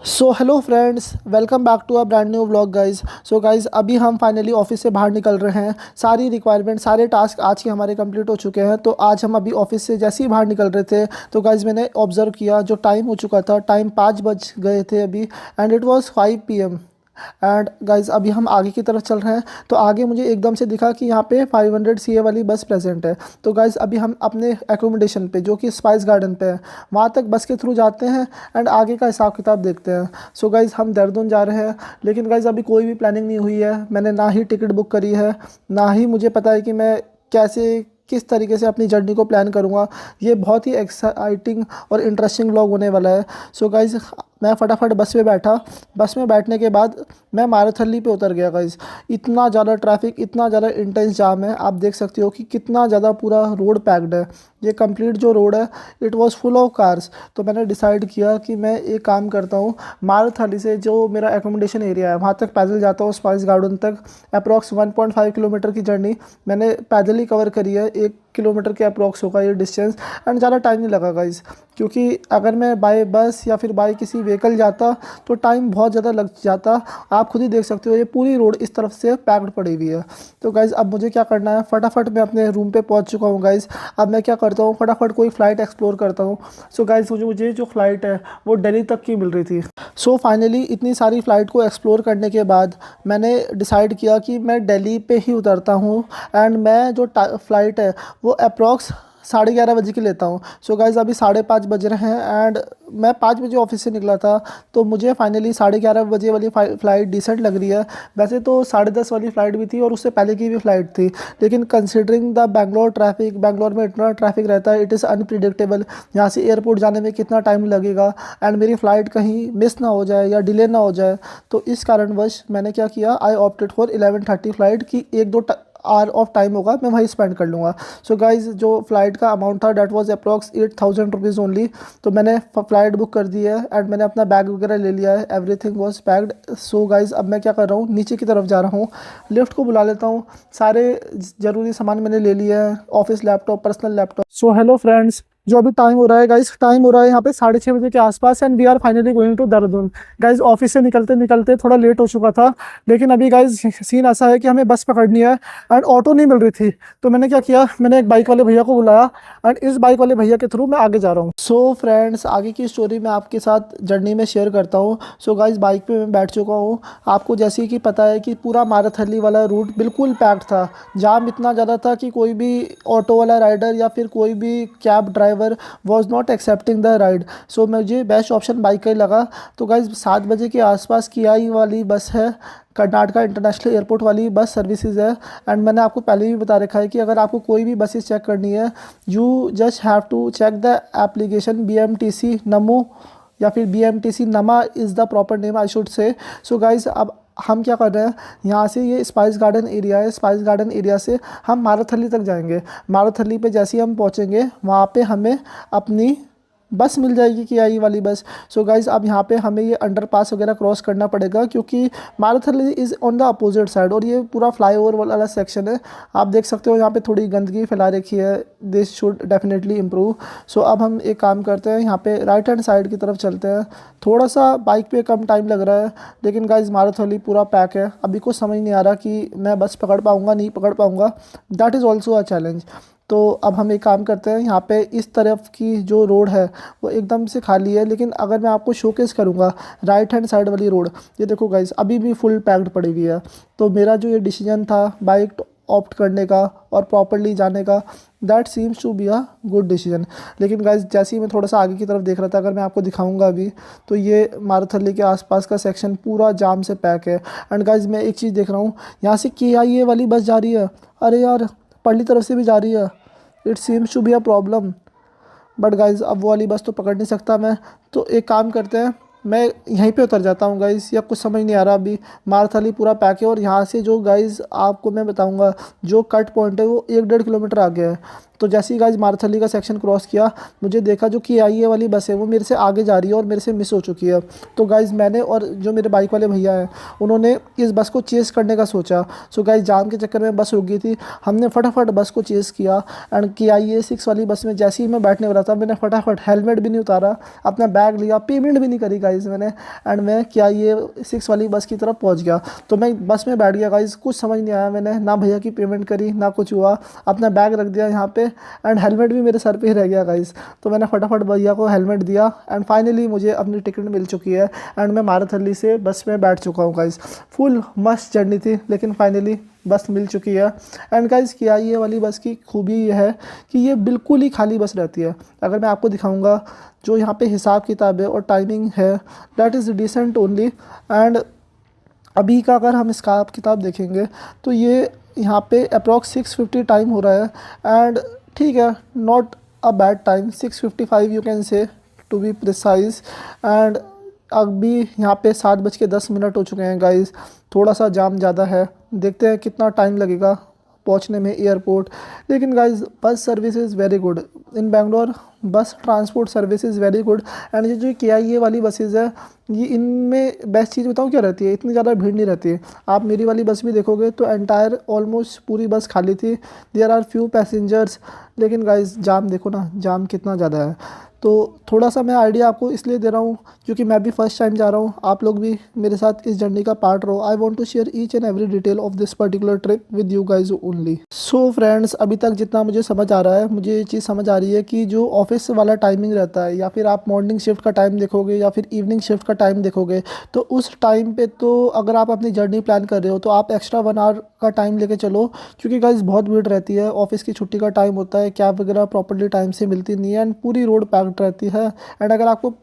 So hello friends, welcome back to a brand new vlog guys. So guys अभी हम finally office से बाहर निकल रहे हैं। सारी रिक्वायरमेंट, सारे टास्क आज के हमारे कंप्लीट हो चुके हैं। तो आज हम अभी ऑफिस से जैसे ही बाहर निकल रहे थे तो गाइज मैंने ऑब्जर्व किया, जो टाइम हो चुका था, टाइम 5 बज गए थे अभी, and it was 5 PM। And guys अभी हम आगे की तरफ चल रहे हैं तो आगे मुझे एकदम से दिखा कि यहाँ पे 500 CA वाली बस प्रेजेंट है। तो गाइज अभी हम अपने एकोमोडेशन पे, जो कि स्पाइस गार्डन पे है, वहाँ तक बस के थ्रू जाते हैं एंड आगे का हिसाब किताब देखते हैं। सो गाइज हम देहरादून जा रहे हैं, लेकिन गाइज अभी कोई भी प्लानिंग नहीं हुई है। मैंने ना ही टिकट बुक करी है, ना ही मुझे पता है कि मैं कैसे, किस तरीके से अपनी जर्नी को प्लान करूँगा। ये बहुत ही एक्साइटिंग और इंटरेस्टिंग व्लॉग होने वाला है। सो गाइज मैं फटाफट बस में बैठा। बस में बैठने के बाद मैं मारुथली पे उतर गया गाइज। इतना ज़्यादा ट्रैफिक, इतना ज़्यादा इंटेंस जाम है, आप देख सकते हो कि कितना ज़्यादा पूरा रोड पैक्ड है। ये कंप्लीट जो रोड है, it was full of cars. तो मैंने डिसाइड किया कि मैं एक काम करता हूँ, मारुथली से जो मेरा एकोमोडेशन एरिया है वहाँ तक पैदल जाता हूँ, स्पाइस गार्डन तक। अप्रॉक्स 1.5 किलोमीटर की जर्नी मैंने पैदल ही कवर करी है। 1 किलोमीटर के अप्रॉक्स होगा ये डिस्टेंस, एंड ज़्यादा टाइम नहीं लगा गाइज। क्योंकि अगर मैं बाय बस या फिर बाय किसी व्हीकल जाता तो टाइम बहुत ज़्यादा लग जाता। आप खुद ही देख सकते हो, ये पूरी रोड इस तरफ से पैक्ड पड़ी हुई है। तो गाइज़ अब मुझे क्या करना है, फटाफट मैं अपने रूम पे पहुंच चुका हूँ गाइज़। अब मैं क्या करता हूँ, फटाफट कोई फ़्लाइट एक्सप्लोर करता हूँ। सो गाइज़ मुझे जो फ़्लाइट है वो दिल्ली तक की मिल रही थी। सो फाइनली इतनी सारी फ़्लाइट को एक्सप्लोर करने के बाद मैंने डिसाइड किया कि मैं दिल्ली पे ही उतरता हूँ। एंड मैं जो फ़्लाइट है वो अप्रॉक्स 11:30 बजे की लेता हूँ। सो गाइज़ अभी 5:30 बज रहे हैं एंड मैं 5 बजे ऑफिस से निकला था। तो मुझे फाइनली 11:30 बजे वाली फ़्लाइट डिसेंट लग रही है। वैसे तो 10:30 वाली फ़्लाइट भी थी और उससे पहले की भी फ़्लाइट थी, लेकिन considering the Bangalore traffic, Bangalore में इतना ट्रैफिक रहता है, इट इज़ अनप्रिडिक्टेबल। यहाँ से एयरपोर्ट जाने में कितना टाइम लगेगा एंड मेरी फ़्लाइट कहीं मिस ना हो जाए या डिले ना हो जाए। तो इस कारणवश मैंने क्या किया, आई ऑप्टेड फॉर 11:30 फ़्लाइट की। 1-2 आवर ऑफ टाइम होगा, मैं वहीं स्पेंड कर लूँगा। सो गाइज़ जो फ़्लाइट का अमाउंट था that was approx 8,000 rupees only. तो मैंने फ़्लाइट बुक कर दी है एंड मैंने अपना बैग वगैरह ले लिया है। Everything was packed. So guys अब मैं क्या कर रहा हूँ, नीचे की तरफ जा रहा हूँ, लिफ्ट को बुला लेता हूँ। सारे ज़रूरी सामान मैंने ले लिया है, ऑफिस लैपटॉप, पर्सनल लैपटॉप। सो हेलो फ्रेंड्स, जो अभी टाइम हो रहा है गाइस, टाइम हो रहा है यहाँ पे 6:30 बजे के आसपास, and we are finally going to Dehradun. Guys office से निकलते निकलते थोड़ा लेट हो चुका था, लेकिन अभी गाइस सीन ऐसा है कि हमें बस पकड़नी है एंड ऑटो नहीं मिल रही थी। तो मैंने क्या किया, मैंने एक बाइक वाले भैया को बुलाया एंड इस बाइक वाले भैया के थ्रू मैं आगे जा रहा हूँ। सो फ्रेंड्स आगे की स्टोरी मैं आपके साथ जर्नी में शेयर करता हूँ। सो गाइस बाइक पे मैं बैठ चुका हूँ। आपको जैसे कि पता है कि पूरा मारुथली वाला रूट बिल्कुल पैक्ड था। जाम इतना ज़्यादा था कि कोई भी ऑटो वाला राइडर या फिर कोई भी cab driver was not accepting the ride. So मुझे बेस्ट ऑप्शन बाइक का ही लगा। तो गाइज 7 बजे के आसपास कियाई वाली बस है, कर्नाटका इंटरनेशनल एयरपोर्ट वाली बस सर्विसेज है। एंड मैंने आपको पहले भी बता रखा है कि अगर आपको कोई भी बसेस चेक करनी है, you just have to check the application BMTC नमो, या फिर BMTC Namma is the proper name I should say. So guys अब हम क्या कर रहे हैं, यहाँ से ये स्पाइस गार्डन एरिया है, स्पाइस गार्डन एरिया से हम मारुथली तक जाएंगे। मारुथली पे जैसे ही हम पहुँचेंगे वहाँ पे हमें अपनी बस मिल जाएगी, कियाई वाली बस। सो गाइज़ अब यहाँ पे हमें ये अंडरपास वगैरह क्रॉस करना पड़ेगा, क्योंकि Marathahalli is on the opposite side और ये पूरा फ्लाईओवर वाला सेक्शन है। आप देख सकते हो यहाँ पे थोड़ी गंदगी फैला रखी है, दिस शुड डेफिनेटली इम्प्रूव। सो अब हम एक काम करते हैं, यहाँ पे राइट हैंड साइड की तरफ चलते हैं। थोड़ा सा बाइक पे कम टाइम लग रहा है, लेकिन गाइज़ मारुथली पूरा पैक है। अभी कुछ समझ नहीं आ रहा कि मैं बस पकड़ पाऊँगा नहीं पकड़ पाऊँगा, that is also a challenge. तो अब हम एक काम करते हैं, यहाँ पे इस तरफ की जो रोड है वो एकदम से खाली है, लेकिन अगर मैं आपको शोकेस करूँगा राइट हैंड साइड वाली रोड, ये देखो गाइस अभी भी फुल पैक्ड पड़ी हुई है। तो मेरा जो ये डिसीजन था बाइक ऑप्ट करने का और प्रॉपरली जाने का, that seems to be a good decision. लेकिन गाइस जैसे ही मैं थोड़ा सा आगे की तरफ देख रहा था, अगर मैं आपको दिखाऊंगा अभी, तो ये मारुथली के आसपास का सेक्शन पूरा जाम से पैक है। एंड गाइस मैं एक चीज़ देख रहा हूँ, यहाँ से KIA वाली बस जा रही है। अरे यार पल्ली तरफ से भी जा रही है, it seems to be a problem. But guys अब वो वाली बस तो पकड़ नहीं सकता मैं। तो एक काम करते हैं, मैं यहीं पे उतर जाता हूँ गाइज़, या कुछ समझ नहीं आ रहा अभी। मारुथली पूरा पैक है और यहाँ से जो गाइज़ आपको मैं बताऊँगा, जो कट पॉइंट है वो 1-1.5 किलोमीटर आगे है। तो जैसे ही गाइज मारथली का सेक्शन क्रॉस किया, मुझे देखा जो KIA वाली बस है वो मेरे से आगे जा रही है और मेरे से मिस हो चुकी है। तो गाइज मैंने और जो मेरे बाइक वाले भैया हैं उन्होंने इस बस को चेस करने का सोचा। सो गाइज जाम के चक्कर में बस रुक गई थी, हमने फटाफट बस को चेस किया एंड KIA 6 वाली बस में जैसे ही मैं बैठने वाला था, मैंने फटाफट हेलमेट भी नहीं उतारा, अपना बैग लिया, पेमेंट भी नहीं करी गाइज मैंने, एंड मैं KIA 6 वाली बस की तरफ पहुंच गया। तो मैं बस में बैठ गया गाइज, कुछ समझ नहीं आया, मैंने ना भैया की पेमेंट करी ना कुछ हुआ, अपना बैग रख दिया यहाँ पे एंड हेलमेट भी मेरे सर पे ही रह गया गाइज। तो मैंने फटाफट भैया को हेलमेट दिया एंड फाइनली मुझे अपनी टिकट मिल चुकी है एंड मैं मारथली से बस में बैठ चुका हूँ गाइज। फुल मस्त जर्नी थी लेकिन फाइनली बस मिल चुकी है। एंड गाइज KIA वाली बस की खूबी ये है कि ये बिल्कुल ही खाली बस रहती है। अगर मैं आपको दिखाऊंगा जो यहाँ पे हिसाब किताब है और टाइमिंग है, that is decent only. And अभी का अगर हम इसका किताब देखेंगे तो ये यहाँ पे अप्रॉक्स 6:50 टाइम हो रहा है एंड ठीक है, not a bad time, 6:55 you can say to be precise. And अभी यहाँ पे 7:10 हो चुके हैं गाइस, थोड़ा सा जाम ज़्यादा है, देखते हैं कितना टाइम लगेगा पहुँचने में एयरपोर्ट। लेकिन guys bus service is very good in Bangalore, bus transport service is very good. And ये जो KIA वाली बसेज़ है, ये इनमें बेस्ट चीज़ बताऊँ क्या रहती है, इतनी ज़्यादा भीड़ नहीं रहती है। आप मेरी वाली बस भी देखोगे तो एंटायर ऑलमोस्ट पूरी बस खाली थी, देयर आर फ्यू पैसेंजर्स। लेकिन गाइस जाम देखो ना, जाम कितना ज़्यादा है। तो थोड़ा सा मैं आइडिया आपको इसलिए दे रहा हूँ क्योंकि मैं भी फर्स्ट टाइम जा रहा हूँ, आप लोग भी मेरे साथ इस जर्नी का पार्ट रहो। I want to share each and every detail of this particular trip with you guys only. So friends, अभी तक जितना मुझे समझ आ रहा है, मुझे ये चीज़ समझ आ रही है कि जो ऑफिस वाला टाइमिंग रहता है, या फिर आप मॉर्निंग शिफ्ट का टाइम देखोगे या फिर इवनिंग शिफ्ट का टाइम देखोगे, तो उस टाइम पे तो अगर आप अपनी जर्नी प्लान कर रहे हो तो आप एक्स्ट्रा 1 आवर का टाइम लेके चलो, क्योंकि गाइज बहुत भीड़ रहती है, ऑफिस की छुट्टी का टाइम होता है, कैब वगैरह प्रॉपर्ली टाइम से मिलती नहीं है एंड पूरी रोड पैक्ड रहती है। एंड अगर आपको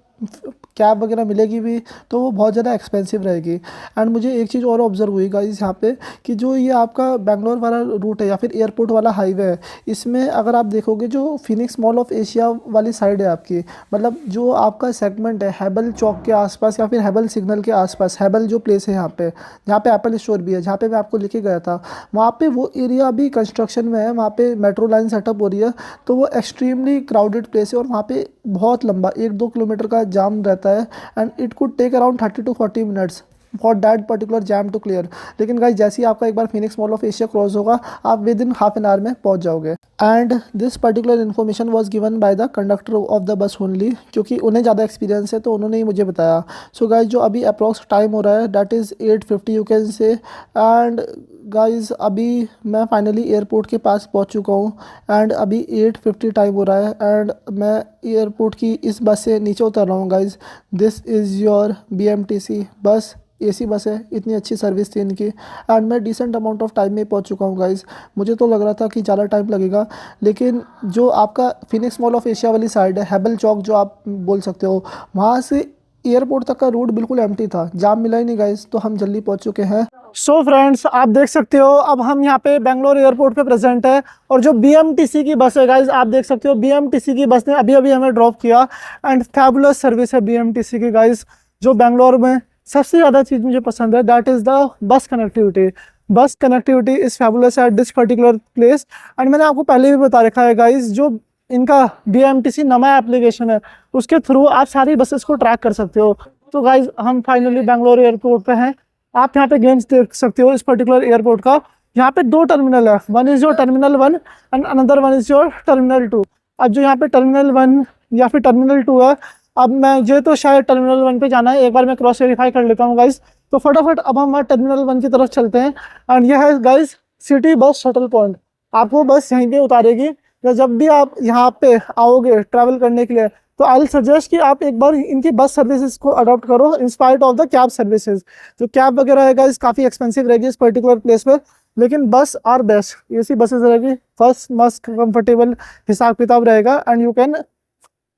कैब वगैरह मिलेगी भी तो वो बहुत ज़्यादा एक्सपेंसिव रहेगी। एंड मुझे एक चीज़ और ऑब्जर्व हुई गाइस यहाँ पे कि जो ये आपका बेंगलोर वाला रूट है या फिर एयरपोर्ट वाला हाईवे है, इसमें अगर आप देखोगे जो फिनिक्स मॉल ऑफ एशिया वाली साइड है आपकी, मतलब जो आपका सेगमेंट है हैबल चौक के आसपास या फिर हैबल सिग्नल के आसपास, हैबल जो प्लेस है यहाँ पे जहाँ पे एप्पल स्टोर भी है, जहाँ पे मैं आपको लेके गया था, वहाँ पे वो एरिया अभी कंस्ट्रक्शन में है, वहाँ पे मेट्रो लाइन सेटअप हो रही है, तो वो एक्सट्रीमली क्राउडेड प्लेस है और वहाँ पे बहुत लंबा 1-2 किलोमीटर का जाम रहता है and it could take around 30 to 40 minutes for that particular jam to clear. लेकिन गाइस जैसे ही आपका एक बार Phoenix Mall of Asia cross होगा, आप within half an hour में पहुंच जाओगे। And this particular information was given by the conductor of the bus only, क्योंकि उन्हें ज़्यादा एक्सपीरियंस है तो उन्होंने ही मुझे बताया। सो गाइस जो अभी अप्रॉक्स टाइम हो रहा है दैट इज़ 8:50 यू कैन से। एंड गाइस अभी मैं फाइनली एयरपोर्ट के पास पहुंच चुका हूं एंड अभी 8:50 टाइम हो रहा है एंड मैं एयरपोर्ट की इस बस से नीचे उतर रहा हूं guys. This is your BMTC बस, AC बस है, इतनी अच्छी सर्विस थी इनकी एंड मैं डिसेंट अमाउंट ऑफ टाइम में पहुंच चुका हूं गाइस। मुझे तो लग रहा था कि ज़्यादा टाइम लगेगा, लेकिन जो आपका फिनिक्स मॉल ऑफ एशिया वाली साइड है, हैबल चौक जो आप बोल सकते हो, वहाँ से एयरपोर्ट तक का रोड बिल्कुल एम्प्टी था, जाम मिला ही नहीं गाइस, तो हम जल्दी पहुंच चुके हैं। सो फ्रेंड्स, आप देख सकते हो अब हम यहाँ पे बेंगलोर एयरपोर्ट पे प्रेजेंट है और जो BMTC की बस है गाइस, आप देख सकते हो BMTC की बस ने अभी अभी हमें ड्रॉप किया एंड फैबुलस सर्विस है BMTC की गाइस। जो बेंगलोर में सबसे ज़्यादा चीज़ मुझे पसंद है that is the bus connectivity. Bus connectivity is fabulous at this particular place and मैंने आपको पहले भी बता रखा है गाइस, जो इनका BMTC नमा एप्लीकेशन है उसके थ्रू आप सारी बसेस को ट्रैक कर सकते हो। तो गाइज हम फाइनली बेंगलोर एयरपोर्ट पे हैं। आप यहाँ पे गेम्स देख सकते हो इस पर्टिकुलर एयरपोर्ट का। यहाँ पे 2 टर्मिनल है, one is your terminal 1 and another one is your terminal 2। अब जो यहाँ पे टर्मिनल 1 या फिर टर्मिनल 2 है, अब मुझे तो शायद टर्मिनल 1 पे जाना है, एक बार मैं क्रॉस वेरीफाई कर लेता हूँ गाइज। तो फटाफट अब हम टर्मिनल 1 की तरफ चलते हैं एंड यह है guys city bus shuttle point. आपको बस यहीं पे उतारेगी, या जब भी आप यहाँ पे आओगे ट्रैवल करने के लिए तो आई विल सजेस्ट कि आप एक बार इनकी बस सर्विसेज को अडॉप्ट करो in spite of the cab services. जो कैब वगैरह है गाइस काफ़ी एक्सपेंसिव रहेगी इस पर्टिकुलर प्लेस पर, लेकिन बस आर बेस्ट, AC बसेस रहेगी, फर्स्ट मस्त कंफर्टेबल हिसाब किताब रहेगा and you can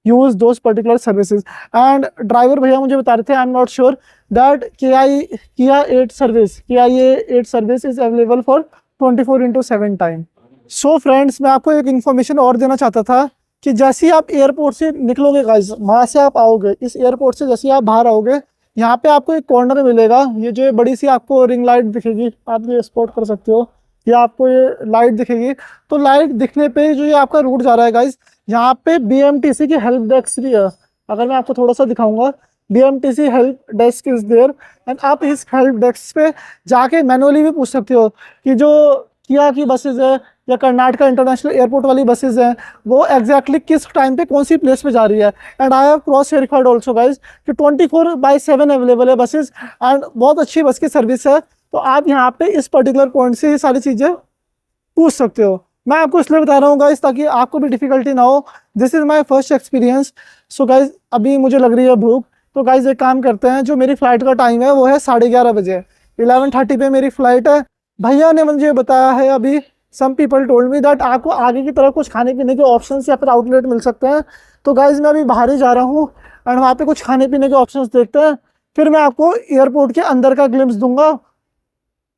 use those particular services. And driver भैया मुझे बता रहे थे, I am not sure that KIA 8 service is available for 24/7 time. So friends, मैं आपको एक इन्फॉर्मेशन और देना चाहता था कि जैसे ही आप एयरपोर्ट से निकलोगे गाइस, वहाँ से आप आओगे, इस एयरपोर्ट से जैसे ही आप बाहर आओगे, यहाँ पे आपको एक कॉर्नर मिलेगा, ये जो बड़ी सी आपको रिंग लाइट दिखेगी, आप ये स्पॉट कर सकते हो। ये आपको ये लाइट दिखेगी। तो लाइट दिखने पे जो ये आपका रूट जा रहा है गाइस, यहाँ पे BMTC की हेल्प डेस्क भी है। अगर मैं आपको थोड़ा सा दिखाऊंगा, BMTC help desk is there, and आप इस हेल्प डेस्क पे जाके मैनुअली भी पूछ सकते हो कि जो किया की बसेज है या कर्नाटका इंटरनेशनल एयरपोर्ट वाली बसेज हैं, वो एग्जैक्टली किस टाइम पे कौन सी प्लेस पे जा रही है। And I have cross verified also guys कि 24/7 अवेलेबल है बसेज, एंड बहुत अच्छी बस की सर्विस है। तो आप यहाँ पे इस पर्टिकुलर पॉइंट से ये सारी चीज़ें पूछ सकते हो। मैं आपको इसलिए बता रहा हूँ गाइज ताकि आपको भी डिफिकल्टी ना हो। This is my first experience. So guys अभी मुझे लग रही है भूख, तो गाइज एक काम करते हैं, जो मेरी फ़्लाइट का टाइम है वो है 11:30 बजे, 11:30 पे मेरी फ़्लाइट है। भैया ने मुझे बताया है अभी, some people told me that आपको आगे की तरफ कुछ खाने पीने के ऑप्शंस या फिर आउटलेट मिल सकते हैं। तो गाइज मैं अभी बाहर ही जा रहा हूँ एंड वहाँ पे कुछ खाने पीने के ऑप्शंस देखते हैं, फिर मैं आपको एयरपोर्ट के अंदर का ग्लिम्स दूंगा।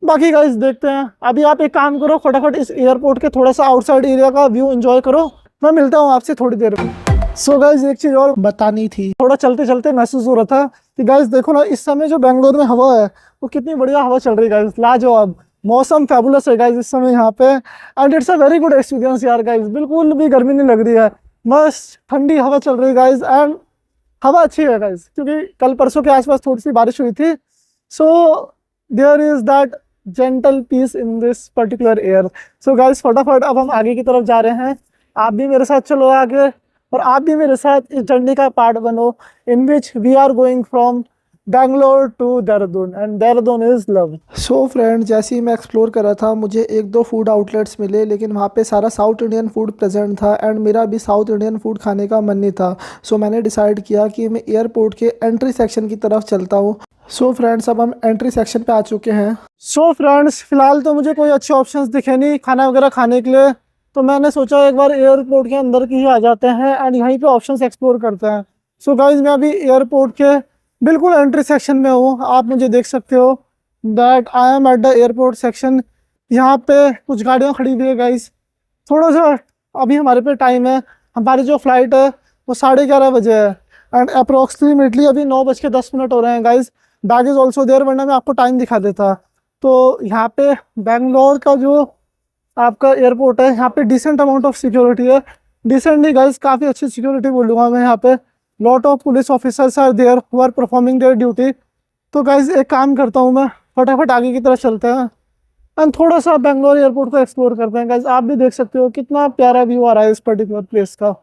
बाकी गाइस देखते हैं। अभी आप एक काम करो, फटाफट इस एयरपोर्ट के थोड़ा सा आउटसाइड एरिया का व्यू एंजॉय करो। मैं मिलता हूँ आपसे थोड़ी देर में। सो गाइस एक चीज़ और बतानी थी, थोड़ा चलते चलते महसूस हो रहा था कि गाइस देखो ना, इस समय जो बेंगलोर में हवा है वो कितनी बढ़िया हवा चल रही है गाइस, लाजवाब। मौसम फैबुलस है गाइस इस समय यहाँ पे, and it's a very good experience यार गाइस। बिल्कुल भी गर्मी नहीं लग रही है, मस्त ठंडी हवा चल रही है गाइस, एंड हवा अच्छी है गाइस क्योंकि कल परसों के आसपास थोड़ी सी बारिश हुई थी। So there is that gentle peace in this particular air. So guys फटाफट अब हम आगे की तरफ जा रहे हैं। आप भी मेरे साथ चलो आगे, और आप भी मेरे साथ इस जर्नी का पार्ट बनो, in which we are going from Bangalore to Dehradun, and Dehradun is love. So friend, जैसे ही मैं एक्सप्लोर कर रहा था मुझे एक दो फूड आउटलेट्स मिले, लेकिन वहाँ पे सारा साउथ इंडियन फूड प्रेजेंट था, एंड मेरा भी साउथ इंडियन फूड खाने का मन नहीं था। सो मैंने डिसाइड किया कि मैं एयरपोर्ट के एंट्री सेक्शन की तरफ चलता हूँ। सो फ्रेंड्स अब हम एंट्री सेक्शन पे आ चुके हैं। सो फ्रेंड्स फिलहाल तो मुझे कोई अच्छे ऑप्शंस दिखे नहीं खाना वगैरह खाने के लिए, तो मैंने सोचा एक बार एयरपोर्ट के अंदर की ही आ जाते हैं एंड यहीं पे ऑप्शंस एक्सप्लोर करते हैं। सो गाइज मैं अभी एयरपोर्ट के बिल्कुल एंट्री सेक्शन में हूँ, आप मुझे देख सकते हो that I am at the airport section. यहाँ पे कुछ गाड़ियाँ खड़ी हुई है गाइज। थोड़ा सा अभी हमारे पे टाइम है, हमारी जो फ्लाइट है वो 11:30 बजे है, एंड अप्रोक्सीमेटली अभी 9:10 हो रहे हैं guys. Bag is also there, वरना मैं आपको टाइम दिखा देता। तो यहाँ पे बेंगलोर का जो आपका एयरपोर्ट है, यहाँ पे डिसेंट अमाउंट ऑफ सिक्योरिटी है। डिसेंट नहीं गाइज, काफ़ी अच्छी सिक्योरिटी बोलूँगा मैं। यहाँ पे lot of police officers are there who are performing their duty. तो गाइज एक काम करता हूँ मैं, फटाफट आगे की तरफ चलते हैं एंड थोड़ा सा बेंगलोर एयरपोर्ट को एक्सप्लोर करते हैं गाइज। आप भी देख सकते हो कितना प्यारा व्यू आ रहा है इस पर्टिकुलर प्लेस का।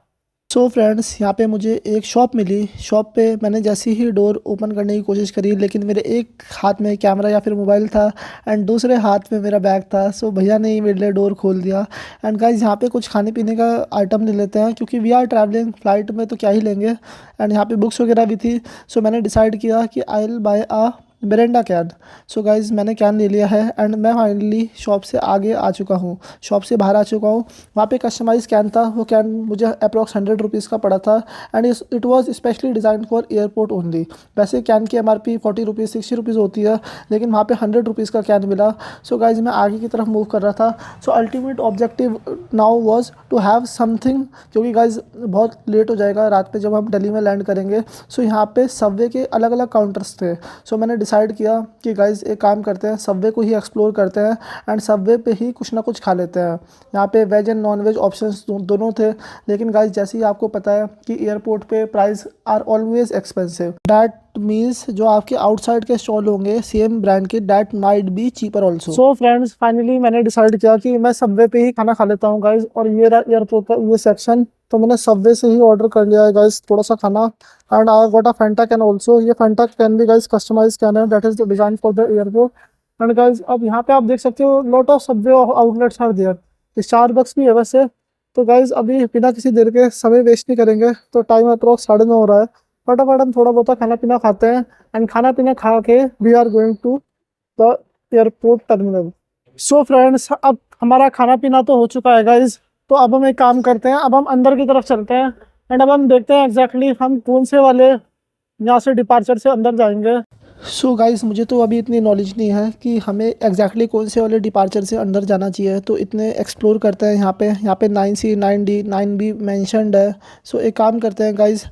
सो फ्रेंड्स यहाँ पे मुझे एक शॉप मिली। शॉप पे मैंने जैसे ही डोर ओपन करने की कोशिश करी, लेकिन मेरे एक हाथ में कैमरा या फिर मोबाइल था एंड दूसरे हाथ में मेरा बैग था। सो भैया ने ही मेरे लिए डोर खोल दिया। एंड गाइज यहाँ पे कुछ खाने पीने का आइटम ले लेते हैं, क्योंकि वी आर ट्रैवलिंग फ्लाइट में तो क्या ही लेंगे। एंड यहाँ पे बुक्स वगैरह भी थी। सो मैंने डिसाइड किया कि I will buy a Mirinda can. So guys मैंने कैन ले लिया है एंड मैं फाइनली शॉप से आगे आ चुका हूँ, शॉप से बाहर आ चुका हूँ। वहाँ पे कस्टमाइज़ कैन था, वो कैन मुझे अप्रॉक्स 100 रुपीज़ का पड़ा था, and it was specially design for airport only. वैसे कैन की MRP 40 रुपीज़ 60 रुपीज़ होती है, लेकिन वहाँ पे 100 रुपीज़ का कैन मिला। सो गाइज़ मैं आगे की तरफ मूव कर रहा था। So ultimate objective now was to have something, क्योंकि गाइज़ बहुत लेट हो जाएगा रात पे जब हम दिल्ली में लैंड करेंगे। सो यहाँ पे सबवे के अलग अलग काउंटर्स थे। सो मैंने डिसाइड किया कि गाइज़ एक काम करते हैं, सबवे को ही एक्सप्लोर करते हैं एंड सबवे पे ही कुछ ना कुछ खा लेते हैं। यहाँ पे veg and non veg options दोनों थे, लेकिन गाइज़ जैसे ही आपको पता है कि एयरपोर्ट पे price are always expensive. That means जो आपके आउटसाइड के स्टॉल होंगे सेम ब्रांड के, that might be cheaper also. So friends finally मैंने डिसाइड किया कि मैं सबवे पे ही खाना खा लेता हूँ गाइज़, और ये रहा एयरपोर्ट का ये सेक्शन। तो मैंने सबवे से ही ऑर्डर कर लिया है गाइज़ थोड़ा सा खाना, and I got a Fanta can also. ये फैंटा कैन भी गाइज़ कस्टमाइज कैन है, that is the design for the airport. And guys अब यहाँ पे आप देख सकते हो lot of Subway outlets are there. Starbucks भी है वैसे। तो गाइज़ अभी बिना किसी देर के समय वेस्ट नहीं करेंगे, तो टाइम अप्रॉक्स 9:30 हो रहा है। फटाफट हम थोड़ा बहुत खाना पीना खाते हैं, एंड खाना पीना खा के we are going to the airport terminal. So friends अब हमारा खाना पीना तो हो चुका है गाइज़, तो अब हम एक काम करते हैं, अब हम अंदर की तरफ चलते हैं एंड अब हम देखते हैं एग्जैक्टली हम कौन से वाले यहाँ से डिपार्चर से अंदर जाएंगे। सो गाइज़ मुझे तो अभी इतनी नॉलेज नहीं है कि हमें एग्जैक्टली कौन से वाले डिपार्चर से अंदर जाना चाहिए, तो इतने एक्सप्लोर करते हैं। यहाँ पे 9C 9D 9B मैंशनड है। सो एक काम करते हैं गाइज़,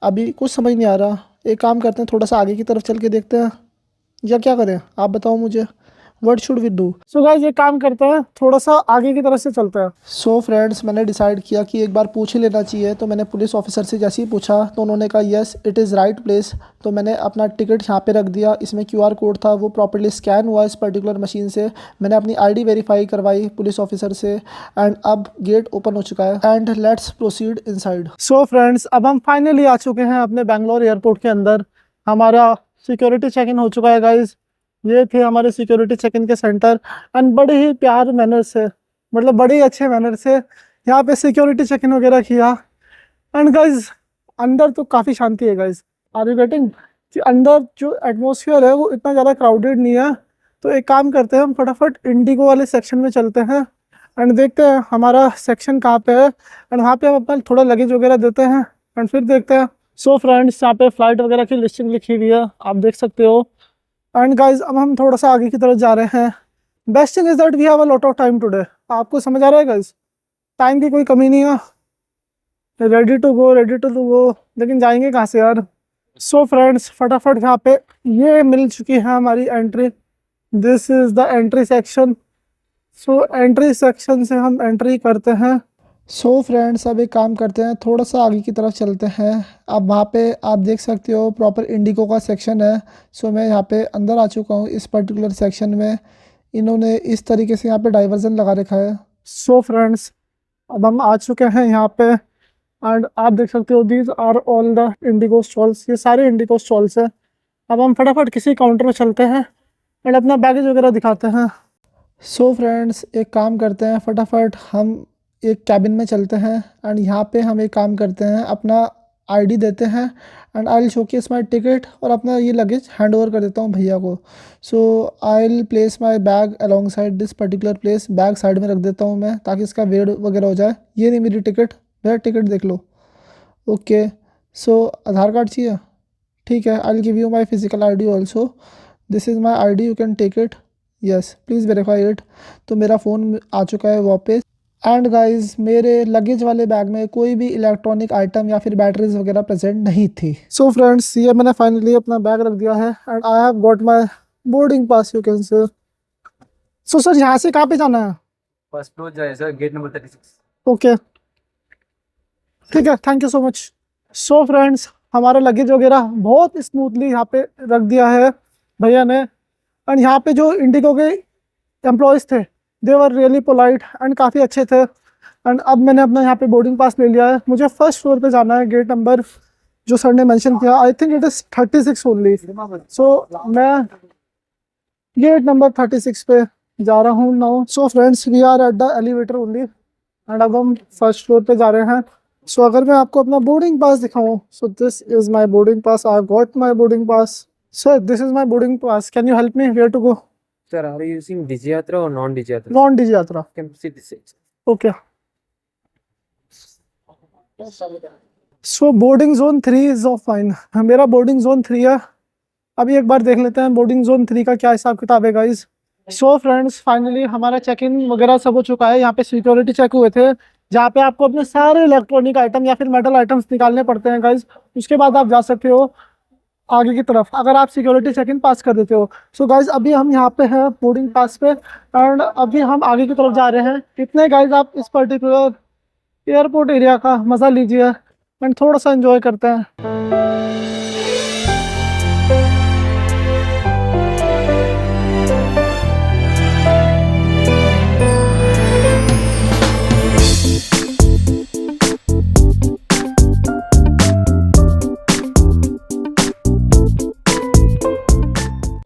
अभी कुछ समझ नहीं आ रहा, एक काम करते हैं थोड़ा सा आगे की तरफ चल के देखते हैं, या क्या करें आप बताओ मुझे। What should we do? So guys एक काम करते हैं, थोड़ा सा आगे की तरफ से चलते हैं। सो फ्रेंड्स मैंने डिसाइड किया कि एक बार पूछ ही लेना चाहिए, तो मैंने पुलिस ऑफिसर से जैसे ही पूछा तो उन्होंने कहा yes it is right place. तो मैंने अपना टिकट यहाँ पे रख दिया, इसमें QR कोड था, वो प्रॉपर्ली स्कैन हुआ इस पर्टिकुलर मशीन से। मैंने अपनी ID वेरीफाई करवाई पुलिस ऑफिसर से एंड अब गेट ओपन हो चुका है and let's proceed inside. So friends अब हम फाइनली आ चुके हैं अपने बेंगलोर एयरपोर्ट के अंदर। हमारा सिक्योरिटी चेक इन हो चुका है गाइज। ये थे हमारे सिक्योरिटी चेक इन के सेंटर एंड बड़े ही प्यार मैनर से, मतलब बड़े ही अच्छे मैनर से यहाँ पे सिक्योरिटी चेक इन वगैरह किया। एंड गाइज अंदर तो काफ़ी शांति है गाइज। आर यू गेटिंग कि अंदर जो एटमोसफियर है वो इतना ज़्यादा क्राउडेड नहीं है। तो एक काम करते हैं, हम फटाफट इंडिगो वाले सेक्शन में चलते हैं एंड देखते हैं हमारा सेक्शन कहाँ पे है एंड वहाँ पे हम अपना थोड़ा लगेज वगैरह देते हैं एंड फिर देखते हैं। सो फ्रेंड्स यहाँ पे फ्लाइट वगैरह की लिस्टिंग लिखी हुई है, आप देख सकते हो। एंड गाइज अब हम थोड़ा सा आगे की तरफ जा रहे हैं। Best thing is that we have a lot of time today. आपको समझ आ रहा है गाइज, टाइम की कोई कमी नहीं है। रेडी टू गो लेकिन जाएंगे कहाँ से यार। सो फ्रेंड्स फटाफट यहाँ पे ये मिल चुकी है हमारी entry. This is the entry section. So entry section से हम एंट्री करते हैं। सो फ्रेंड्स अब एक काम करते हैं, थोड़ा सा आगे की तरफ चलते हैं। अब वहाँ पे आप देख सकते हो प्रॉपर इंडिगो का सेक्शन है। सो मैं यहाँ पे अंदर आ चुका हूँ इस पर्टिकुलर सेक्शन में। इन्होंने इस तरीके से यहाँ पे डाइवर्जन लगा रखा है। सो फ्रेंड्स अब हम आ चुके हैं यहाँ पे एंड आप देख सकते हो these are all the IndiGo stalls. ये सारे इंडिगो स्टॉल्स हैं। अब हम फटाफट किसी काउंटर में चलते हैं एंड अपना बैगेज वगैरह दिखाते हैं। सो फ्रेंड्स एक काम करते हैं, फटाफट हम एक कैबिन में चलते हैं एंड यहाँ पे हम एक काम करते हैं, अपना ID देते हैं and I will showcase my ticket और अपना ये लगेज हैंड ओवर कर देता हूँ भैया को। So I will place my bag alongside this particular place. Bag side में रख देता हूँ मैं ताकि इसका वेट वगैरह हो जाए। ये नहीं मेरी टिकट, भैया टिकट देख लो। ओके सो आधार कार्ड चाहिए, ठीक है। I will give you my physical ID also. This is my ID, you can take it. Yes please verify it. तो मेरा फ़ोन आ चुका है वापस। एंड गाइस मेरे लगेज वाले बैग में कोई भी इलेक्ट्रॉनिक आइटम या फिर बैटरीज वगैरह प्रेजेंट नहीं थी। सो फ्रेंड्स ये मैंने फाइनली अपना बैग रख दिया है and I have got my boarding pass, you can से। सो सर यहाँ से कहाँ पे जाना है? फर्स्ट फ्लोर जाए सर, गेट नंबर 36। ओके ठीक है, thank you so much. So friends हमारा लगेज वगैरह बहुत स्मूथली यहाँ पे रख दिया है भैया ने। एंड यहाँ पे जो इंडिगो के एम्प्लॉयज़ थे दे वर रियली पोलाइट एंड काफ़ी अच्छे थे। एंड अब मैंने अपना यहाँ पे बोर्डिंग पास ले लिया है। मुझे फर्स्ट फ्लोर पे जाना है, गेट नंबर जो सर ने मेंशन किया, I think it is 36 only. So मैं गेट नंबर 36 पे जा रहा हूँ now. So friends we are at the elevator only and अब हम फर्स्ट फ्लोर पे जा रहे हैं। सो अगर मैं आपको अपना बोर्डिंग पास दिखाऊँ, so this is my boarding pass. I got my boarding pass. Sir this is my boarding pass, can you help me where to go? Sir, are you using Digiyatra or non-Digiyatra? Non Digi Yatra. Can you see this side? Okay so boarding zone 3 is of fine. मेरा boarding zone 3 है। अभी एक बार देख लेते हैं boarding zone 3 का क्या हिसाब किताब है गाइज। सो फ्रेंड्स फाइनली हमारा चेक इन वगैरह सब हो चुका है। यहाँ पे सिक्योरिटी चेक हुए थे जहाँ पे आपको अपने सारे इलेक्ट्रॉनिक आइटम या फिर मेटल आइटम्स निकालने पड़ते हैं गाइज। उसके बाद आप जा सकते हो आगे की तरफ अगर आप सिक्योरिटी चेक इन पास कर देते हो। सो गाइज अभी हम यहाँ पे हैं बोर्डिंग पास पे एंड अभी हम आगे की तरफ जा रहे हैं। इतने गाइज आप इस पर्टिकुलर एयरपोर्ट एरिया का मज़ा लीजिए एंड थोड़ा सा एंजॉय करते हैं।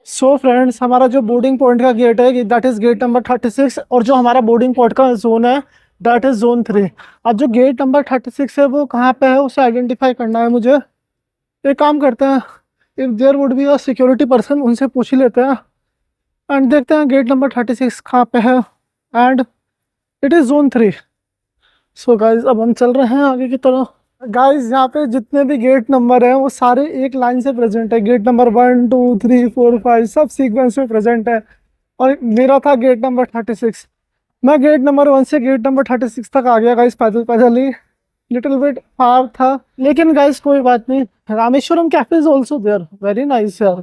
सो फ्रेंड्स हमारा जो बोर्डिंग पॉइंट का गेट है दैट इज़ गेट नंबर 36 और जो हमारा बोर्डिंग पॉइंट का जोन है दैट इज़ जोन 3। अब जो गेट नंबर 36 है वो कहाँ पे है उसे आइडेंटिफाई करना है मुझे। एक काम करते हैं, if there would be a security person उनसे पूछ ही लेते हैं एंड देखते हैं गेट नंबर 36 कहाँ पे है and it is zone 3। So guys अब हम चल रहे हैं आगे की तरफ। गाइज यहाँ पे जितने भी गेट नंबर हैं वो सारे एक लाइन से प्रेजेंट है। गेट नंबर 1 2 3 4 5 सब सीक्वेंस में प्रेजेंट है और मेरा था गेट नंबर 36। मैं गेट नंबर 1 से गेट नंबर 36 तक आ गया गाइज पैदल पैदल ही। लिटिल बिट फार था लेकिन गाइज कोई बात नहीं। Rameshwaram cafe is also there, very nice यार।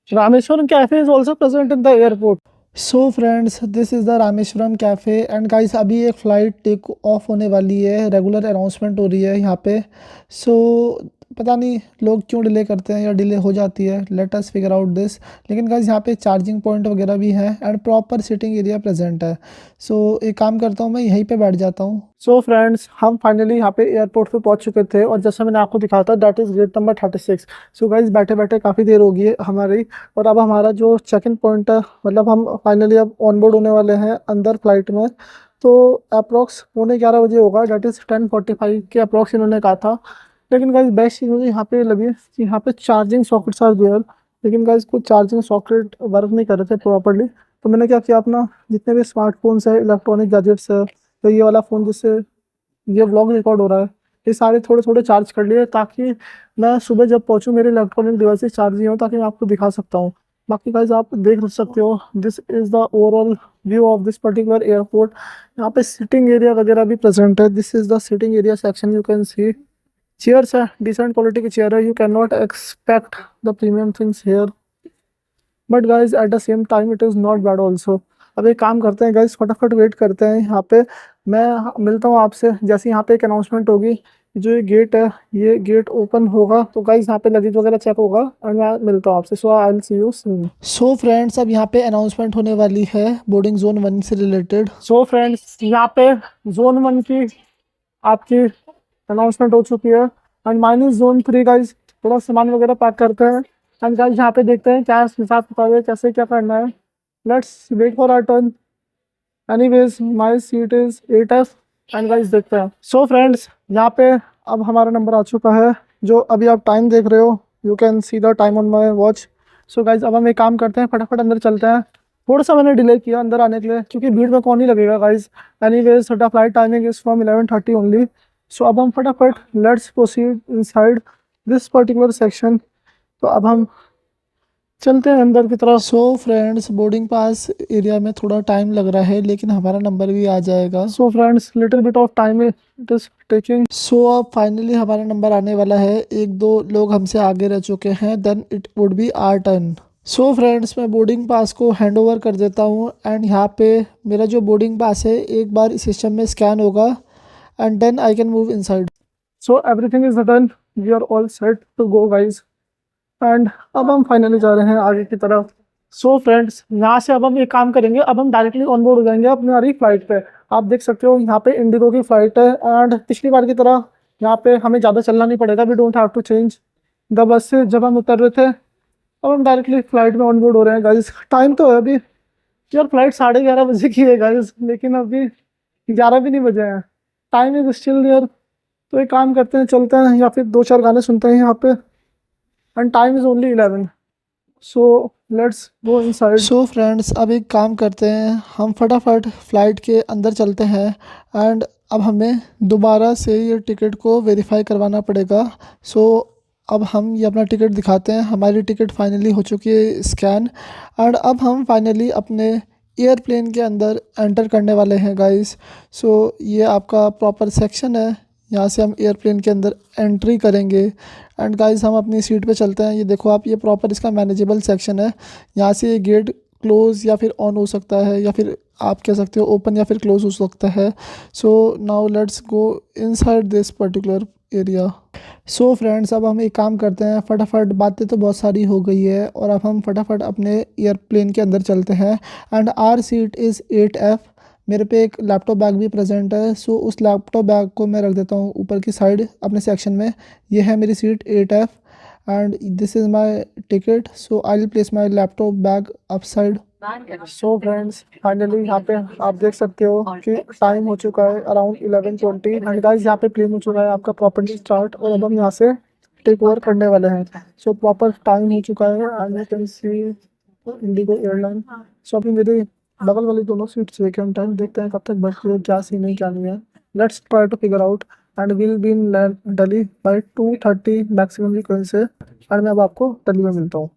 Rameshwaram cafe is also present in the airport. So friends, this is the Rameshwaram cafe and guys अभी एक फ़्लाइट टेक ऑफ होने वाली है, रेगुलर अनाउंसमेंट हो रही है यहाँ पे। सो पता नहीं लोग क्यों डिले करते हैं या डिले हो जाती है, let us figure out this. लेकिन गाइस यहाँ पे चार्जिंग पॉइंट वगैरह भी है and proper sitting area present है। सो एक काम करता हूँ, मैं यहीं पे बैठ जाता हूँ। सो फ्रेंड्स, हम फाइनली यहाँ पे एयरपोर्ट पे पहुँच चुके थे और जैसा मैंने आपको दिखाया था that is gate number 36। So guys बैठे बैठे काफ़ी देर हो गई है हमारी, और अब हमारा जो चेक इन पॉइंट है, मतलब हम फाइनली अब ऑन बोर्ड होने वाले हैं अंदर फ्लाइट में। तो अप्रॉक्स 11:45 होगा, डेट इज़ 10:45 के अप्रॉक्स इन्होंने कहा था। लेकिन गाइस बेस्ट चीज़ मुझे यहाँ पे लगी कि यहाँ पे चार्जिंग सॉकेट्स आर देयर। लेकिन गाइस कुछ चार्जिंग सॉकेट वर्क नहीं कर रहे थे प्रॉपरली। तो मैंने क्या किया, अपना जितने भी स्मार्टफोन्स है, इलेक्ट्रॉनिक गैजेट्स है, तो ये वाला फ़ोन जिससे ये व्लॉग रिकॉर्ड हो रहा है, ये सारे थोड़े थोड़े चार्ज कर लिए, ताकि मैं सुबह जब पहुंचूं मेरे इलेक्ट्रॉनिक डिवाइसेस चार्ज ही हो, ताकि मैं आपको दिखा सकता हूँ। बाकी गाइस आप देख सकते हो, this is the overall view of this particular airport. यहाँ पे सिटिंग एरिया वगैरह भी प्रेजेंट है, this is the sitting area section, you can see chairs है, डिसेंट क्वालिटी की चेयर है, you can not expect the premium things here, but guys at the same time it is not bad also. अब एक काम करते हैं guys, फटाफट wait करते हैं यहाँ पे। मैं मिलता हूँ आपसे जैसे यहाँ पे एक अनाउंसमेंट होगी, जो ये गेट है, ये गेट ओपन होगा तो गाइज यहाँ पे लगेज वगैरह चेक होगा और मैं मिलता हूँ आपसे। So I will see you soon. So friends, अब यहाँ पे अनाउंसमेंट होने वाली है बोर्डिंग जोन 1 से रिलेटेड। सो फ्रेंड्स, यहाँ पे जोन 1 की आपकी अनाउंसमेंट हो चुकी है एंड माइनस जोन 3 गाइज, थोड़ा सामान वगैरह पैक करते हैं एंड गाइज यहाँ पे देखते हैं क्या हिसाब किताब है, कैसे क्या करना है। Let's wait for our turn. Anyways my seat is 8F and guys देखते हैं। सो फ्रेंड्स, यहाँ पे अब हमारा नंबर आ चुका है, जो अभी आप टाइम देख रहे हो, you can see the time on my watch. So guys अब हम एक काम करते हैं, फटाफट अंदर चलते हैं। थोड़ा सा मैंने डिले किया अंदर आने के लिए, क्योंकि भीड़ में कौन ही लगेगा guys. Anyways the flight timing is from 11:30 only. So अब हम फटाफट let's proceed inside this particular section. तो अब हम चलते हैं अंदर की तरफ। So friends, boarding pass area में थोड़ा टाइम लग रहा है, लेकिन हमारा नंबर भी आ जाएगा। So friends, little bit of time it is taking. So अब फाइनली हमारा नंबर आने वाला है, एक दो लोग हमसे आगे रह चुके हैं, then it would be our turn. So friends, मैं बोर्डिंग पास को हैंड ओवर कर देता हूँ एंड यहाँ पे मेरा जो बोर्डिंग पास है एक बार इस सिस्टम में स्कैन होगा and then I can move inside. So everything is done, we are all set to go guys and अब हम फाइनली जा रहे हैं आगे की तरफ। सो फ्रेंड्स, यहाँ से अब हम एक काम करेंगे, अब हम डायरेक्टली ऑन बोर्ड हो जाएंगे अपनी वाली फ्लाइट पे। आप देख सकते हो यहाँ पे इंडिगो की फ़्लाइट है एंड पिछली बार की तरह यहाँ पे हमें ज़्यादा चलना नहीं पड़ेगा, we don't have to change the bus से जब हम उतर रहे थे। अब हम डायरेक्टली फ्लाइट में ऑन बोर्ड हो रहे हैं गाइज। टाइम तो है अभी, यार फ्लाइट 11:30 की है गाइज, लेकिन अभी 11 भी नहीं बजे हैं, टाइम इज स्टिल नियर। तो एक काम करते हैं, चलते हैं या फिर दो चार गाने सुनते हैं यहाँ पे and time is only 11। So let's go inside. So friends, अब एक काम करते हैं, हम फटाफट फ़्लाइट के अंदर चलते हैं एंड अब हमें दोबारा से ये टिकट को वेरीफाई करवाना पड़ेगा। सो अब हम ये अपना टिकट दिखाते हैं, हमारी टिकट फाइनली हो चुकी है स्कैन एंड अब हम फाइनली अपने एयरप्लेन के अंदर एंटर करने वाले हैं गाइस। सो ये आपका प्रॉपर सेक्शन है, यहाँ से हम एयरप्लेन के अंदर एंट्री करेंगे एंड गाइस हम अपनी सीट पे चलते हैं। ये देखो आप, ये प्रॉपर इसका मैनेजेबल सेक्शन है, यहाँ से ये गेट क्लोज़ या फिर ऑन हो सकता है, या फिर आप कह सकते हो ओपन या फिर क्लोज़ हो सकता है। So now let's go inside this particular area. So friends, अब हम एक काम करते हैं, फटाफट बातें तो बहुत सारी हो गई है और अब हम फटाफट अपने एयरप्लेन के अंदर चलते हैं and are seat is 8F। मेरे पे एक लैपटॉप बैग भी प्रेजेंट है, सो उस लैपटॉप बैग को मैं रख देता हूँ ऊपर की साइड अपने सेक्शन में। ये है मेरी seat 8F and this is my ticket. So I will place my laptop bag up side. So friends, finally यहाँ पे आप देख सकते हो कि टाइम हो चुका है अराउंड 11:20 एंड गाइस यहाँ पे प्लेन हो चुका है आपका प्रॉपर्टी स्टार्ट, और अब हम यहाँ से टेक ओवर करने वाले हैं। सो प्रॉपर टाइम हो चुका है and you can see IndiGo airline. सो अभी मेरे बगल वाली दोनों सीट्स वेकेंट हैं, देखते हैं कब तक बचती है, क्या सीन है क्या नहीं है। Let's try to figure out and will be in Delhi by 2:30 maximum frequency. और मैं अब आपको दिल्ली में मिलता हूँ।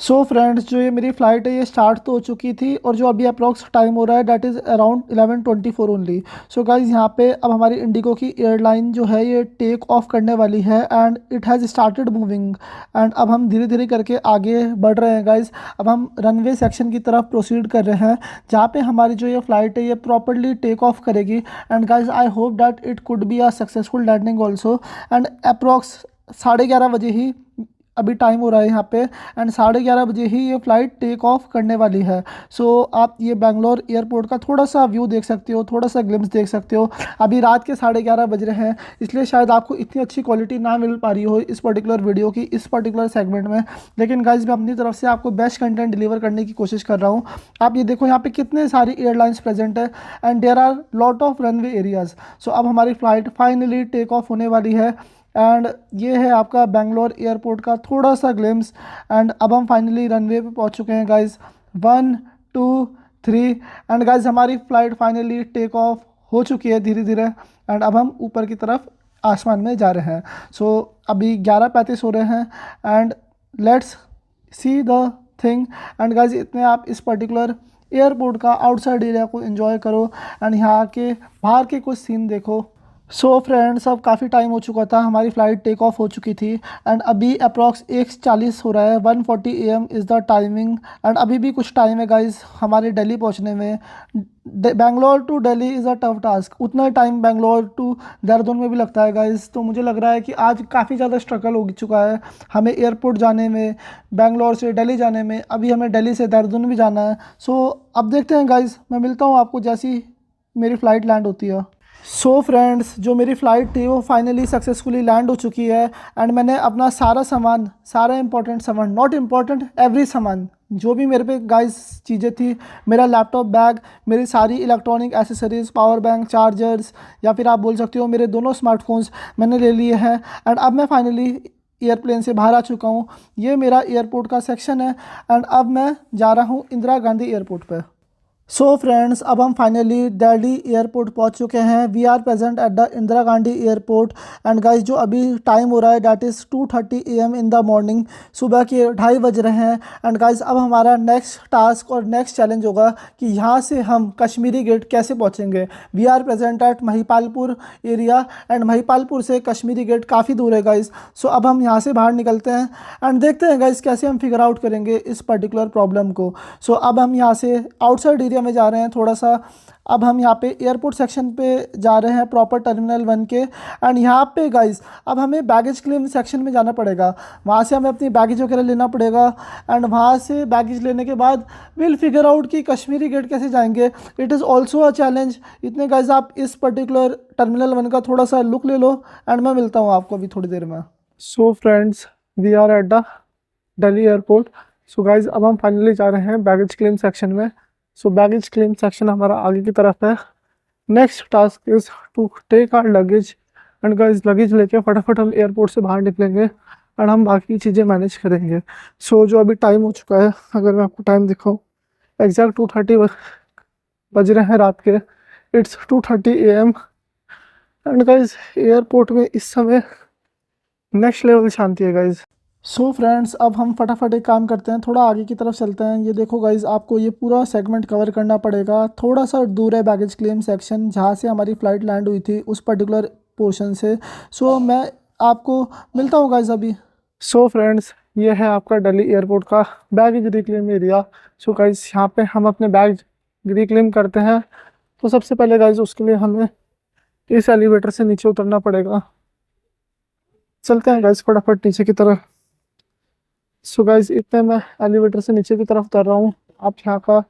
सो फ्रेंड्स, जो ये मेरी फ़्लाइट है ये स्टार्ट तो हो चुकी थी और जो अभी अप्रॉक्स टाइम हो रहा है that is around 11:24 only. So guys, यहाँ पे अब हमारी इंडिगो की एयरलाइन जो है ये टेक ऑफ करने वाली है and it has started moving. And अब हम धीरे धीरे करके आगे बढ़ रहे हैं गाइज़। अब हम रनवे सेक्शन की तरफ प्रोसीड कर रहे हैं जहाँ पे हमारी जो ये फ़्लाइट है ये प्रॉपरली टेक ऑफ करेगी। And guys, I hope that it could be a successful landing also. And approx 11:30 बजे ही अभी टाइम हो रहा है यहाँ पे एंड 11:30 बजे ही ये फ़्लाइट टेक ऑफ करने वाली है। सो आप ये बेंगलोर एयरपोर्ट का थोड़ा सा व्यू देख सकते हो, थोड़ा सा ग्लिम्स देख सकते हो। अभी रात के 11:30 बज रहे हैं, इसलिए शायद आपको इतनी अच्छी क्वालिटी ना मिल पा रही हो इस पर्टिकुलर वीडियो की, इस पर्टिकुलर सेगमेंट में। लेकिन गाइज, मैं अपनी तरफ से आपको बेस्ट कंटेंट डिलीवर करने की कोशिश कर रहा हूँ। आप ये देखो यहाँ पे कितने सारी एयरलाइंस प्रेजेंट है and there are lot of runway areas. So अब हमारी फ़्लाइट फाइनली टेक ऑफ होने वाली है एंड ये है आपका बेंगलोर एयरपोर्ट का थोड़ा सा ग्लिम्स। एंड अब हम फाइनली रनवे पे पहुंच चुके हैं गाइज। 1 2 3 एंड गाइज, हमारी फ़्लाइट फाइनली टेक ऑफ हो चुकी है धीरे धीरे एंड अब हम ऊपर की तरफ आसमान में जा रहे हैं। सो अभी 11:35 हो रहे हैं and let's see the thing. And guys, इतने आप इस पर्टिकुलर एयरपोर्ट का आउटसाइड एरिया को एंजॉय करो एंड यहाँ के बाहर के कुछ सीन देखो। सो फ्रेंड्स, अब काफ़ी टाइम हो चुका था, हमारी फ़्लाइट टेक ऑफ हो चुकी थी एंड अभी अप्रॉक्स 1:40 हो रहा है। 1:40 AM is the timing and अभी भी कुछ टाइम है गाइस हमारे दिल्ली पहुंचने में। Bangalore to Delhi is a tough task. उतना टाइम बेंगलोर टू देहरादून में भी लगता है गाइस। तो मुझे लग रहा है कि आज काफ़ी ज़्यादा स्ट्रगल हो चुका है हमें एयरपोर्ट जाने में, बेंगलोर से दिल्ली जाने में। अभी हमें दिल्ली से देहरादून भी जाना है। सो अब देखते हैं गाइस, मैं मिलता हूँ आपको जैसी मेरी फ़्लाइट लैंड होती है। सो फ्रेंड्स, जो मेरी फ़्लाइट थी वो फाइनली सक्सेसफुली लैंड हो चुकी है एंड मैंने अपना सारा सामान, सारा इंपॉर्टेंट सामान, नॉट इम्पॉर्टेंट, एवरी सामान, जो भी मेरे पे गाइस चीज़ें थी, मेरा लैपटॉप बैग, मेरी सारी electronic accessories, power bank, chargers या फिर आप बोल सकते हो मेरे दोनों स्मार्टफोन्स मैंने ले लिए हैं एंड अब मैं फाइनली एयरप्लेन से बाहर आ चुका हूँ। ये मेरा एयरपोर्ट का सेक्शन है एंड अब मैं जा रहा हूँ इंदिरा गांधी एयरपोर्ट पर। सो फ्रेंड्स, अब हम फाइनली दिल्ली एयरपोर्ट पहुंच चुके हैं। We are present at the Indira Gandhi airport and guys, जो अभी टाइम हो रहा है that is 2:30 AM in the morning. सुबह के 2:30 बज रहे हैं एंड गाइस, अब हमारा नेक्स्ट टास्क और नेक्स्ट चैलेंज होगा कि यहाँ से हम कश्मीरी गेट कैसे पहुँचेंगे। We are present at Mahipalpur area and Mahipalpur से कश्मीरी गेट काफ़ी दूर है गाइस। सो अब हम यहाँ से बाहर निकलते हैं एंड देखते हैं गाइस कैसे हम फिगर आउट करेंगे इस पर्टिकुलर प्रॉब्लम को। सो अब हम यहाँ से आउटसाइड एरिया में जा रहे हैं थोड़ा सा। अब हम यहाँ पे एयरपोर्ट सेक्शन पे जा रहे हैं प्रॉपर टर्मिनल 1 के एंड यहाँ पे गाइस अब हमें बैगेज क्लेम सेक्शन में जाना पड़ेगा। वहाँ से हमें अपनी बैगेज वगैरह लेना पड़ेगा एंड वहाँ से बैगेज लेने के बाद विल फिगर आउट कि कश्मीरी गेट कैसे जाएंगे। It is also a challenge. इतने गाइस, आप इस पर्टिकुलर टर्मिनल 1 का थोड़ा सा लुक ले लो एंड मैं मिलता हूँ आपको अभी थोड़ी देर में। So friends, we are at the Delhi airport. So guys, अब हम फाइनली जा रहे हैं बैगेज क्लेम सेक्शन में। सो बैगेज क्लेम सेक्शन हमारा आगे की तरफ है। Next task is to take our luggage and guys, luggage लेके फटाफट हम एयरपोर्ट से बाहर निकलेंगे एंड हम बाकी चीज़ें मैनेज करेंगे। सो जो अभी टाइम हो चुका है, अगर मैं आपको टाइम दिखाऊँ, एग्जैक्ट 2:30 बज रहे हैं रात के। It's 2:30 AM and guys, airport में इस समय नेक्स्ट लेवल शांति है गाइज। सो फ्रेंड्स, अब हम फटाफट एक काम करते हैं, थोड़ा आगे की तरफ चलते हैं। ये देखो गाइज, आपको ये पूरा सेगमेंट कवर करना पड़ेगा। थोड़ा सा दूर है बैगेज क्लेम सेक्शन, जहाँ से हमारी फ़्लाइट लैंड हुई थी उस पर्टिकुलर पोर्शन से। सो मैं आपको मिलता हूँ गाइज अभी। सो फ्रेंड्स, ये है आपका दिल्ली एयरपोर्ट का baggage reclaim area. So guys, यहाँ पे हम अपने बैग रिक्लेम करते हैं। तो सबसे पहले गाइज, उसके लिए हमें इस एलिवेटर से नीचे उतरना पड़ेगा। चलते हैं गाइज फटाफट नीचे की तरफ। सो गाइज, इतने मैं एलिवेटर से नीचे की तरफ उतर रहा हूँ। आप यहाँ का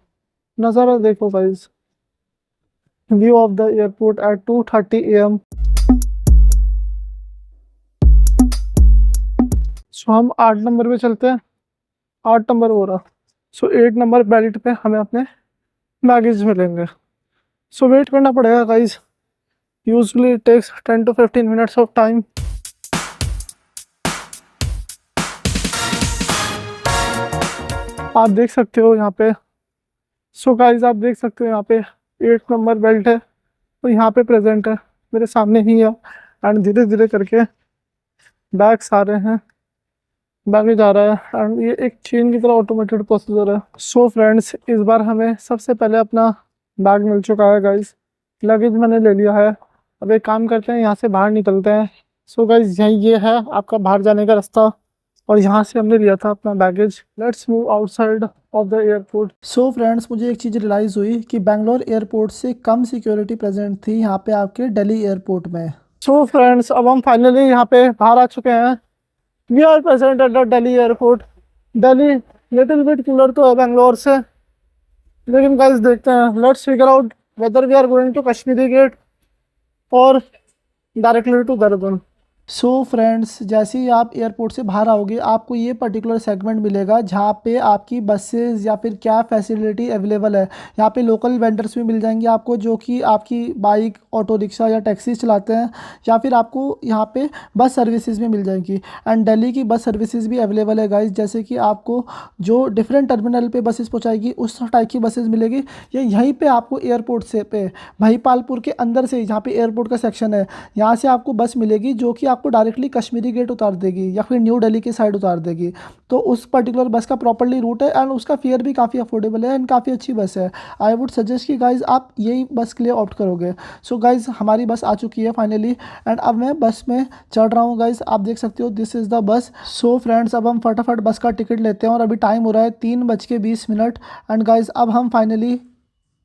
नज़ारा देखो guys, view of the airport at 2:30 AM। सो हम 8 नंबर पे चलते हैं। 8 नंबर हो रहा। सो 8 नंबर बेल्ट पे हमें अपने बैगेज मिलेंगे। सो वेट करना पड़ेगा guys. Usually it takes 10 to 15 minutes of time. आप देख सकते हो यहाँ पे। सो गाइज, आप देख सकते हो यहाँ पे 8 नंबर बेल्ट है तो यहाँ पे प्रेजेंट है, मेरे सामने ही है एंड धीरे धीरे करके बैग्स आ रहे हैं बैगेज आ रहा है एंड ये एक चेन की तरह ऑटोमेटेड प्रोसीजर है। सो फ्रेंड्स, इस बार हमें सबसे पहले अपना बैग मिल चुका है गाइस। लगेज मैंने ले लिया है। अब एक काम करते हैं, यहाँ से बाहर निकलते हैं। सो गाइस, यही ये है आपका बाहर जाने का रास्ता और यहाँ से हमने लिया था अपना baggage. Let's move outside of the airport. So friends, मुझे एक चीज़ रियलाइज़ हुई कि बेंगलोर एयरपोर्ट से कम सिक्योरिटी प्रेजेंट थी यहाँ पे आपके दिल्ली एयरपोर्ट में। सो फ्रेंड्स, अब हम फाइनली यहाँ पे बाहर आ चुके हैं। We are present at the Delhi airport. Delhi little bit cooler तो है बेंगलोर से, लेकिन गाइस देखते हैं, let's figure out whether we are going to Kashmiri Gate और directly to Dehradun. So friends, जैसे ही आप एयरपोर्ट से बाहर आओगे आपको ये पर्टिकुलर सेगमेंट मिलेगा जहाँ पे आपकी बसेस या फिर क्या फैसिलिटी अवेलेबल है। यहाँ पे लोकल वेंडर्स भी मिल जाएंगे आपको, जो कि आपकी बाइक, ऑटो रिक्शा या टैक्सी चलाते हैं, या फिर आपको यहाँ पे बस सर्विसेज भी मिल जाएंगी। एंड दिल्ली की बस सर्विसेज भी अवेलेबल है गाइस, जैसे कि आपको जो डिफरेंट टर्मिनल पे बसेस पहुँचाएगी उस टाइप की बसेस मिलेगी। ये यहीं पे आपको एयरपोर्ट से पे महिपालपुर के अंदर से, जहाँ पे एयरपोर्ट का सेक्शन है, यहाँ से आपको बस मिलेगी जो कि आपको डायरेक्टली कश्मीरी गेट उतार देगी या फिर न्यू दिल्ली की साइड उतार देगी। तो उस पर्टिकुलर बस का प्रॉपर्ली रूट है एंड उसका फेयर भी काफ़ी अफोर्डेबल है एंड काफ़ी अच्छी बस है। आई वुड सजेस्ट कि गाइज आप यही बस के लिए ऑप्ट करोगे। सो गाइज, हमारी बस आ चुकी है फाइनली एंड अब मैं बस में चढ़ रहा हूँ। गाइज आप देख सकते हो, दिस इज़ द बस। सो फ्रेंड्स, अब हम फटाफट बस का टिकट लेते हैं और अभी टाइम हो रहा है 3:20 एंड गाइज अब हम फाइनली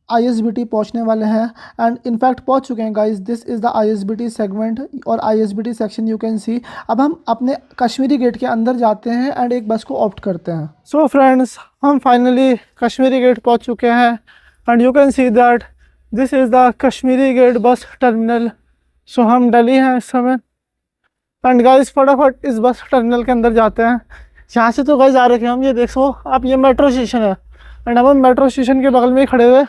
ISBT पहुंचने वाले हैं एंड इनफैक्ट पहुंच चुके हैं guys. This is the ISBT segment और ISBT सेक्शन यू कैन सी। अब हम अपने कश्मीरी गेट के अंदर जाते हैं एंड एक बस को ऑप्ट करते हैं। सो फ्रेंड्स, हम फाइनली कश्मीरी गेट पहुंच चुके हैं and you can see that this is the Kashmiri Gate bus terminal. So हम दिल्ली हैं इस समय एंड गाइस फटाफट इस बस टर्मिनल के अंदर जाते हैं। यहाँ से तो गाइस आ रखे हैं हम, ये देखो आप, ये मेट्रो स्टेशन है एंड हम मेट्रो स्टेशन के बगल में ही खड़े हुए।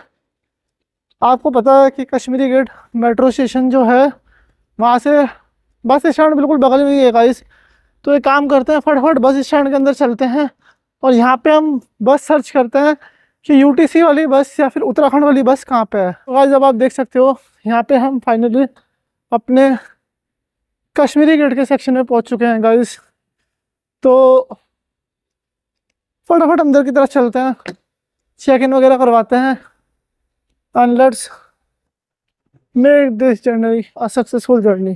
आपको पता है कि कश्मीरी गेट मेट्रो स्टेशन जो है वहाँ से बस स्टैंड बिल्कुल बगल में ही है गाइस। तो एक काम करते हैं, फटाफट बस स्टैंड के अंदर चलते हैं और यहाँ पे हम बस सर्च करते हैं कि UTC वाली बस या फिर उत्तराखंड वाली बस कहाँ पे है। तो गाइस अब आप देख सकते हो, यहाँ पे हम फाइनली अपने कश्मीरी गेट के सेक्शन में पहुँच चुके हैं गाइस। तो फटाफट अंदर की तरफ चलते हैं, चेक इन वगैरह करवाते हैं and let's make this journey a successful journey.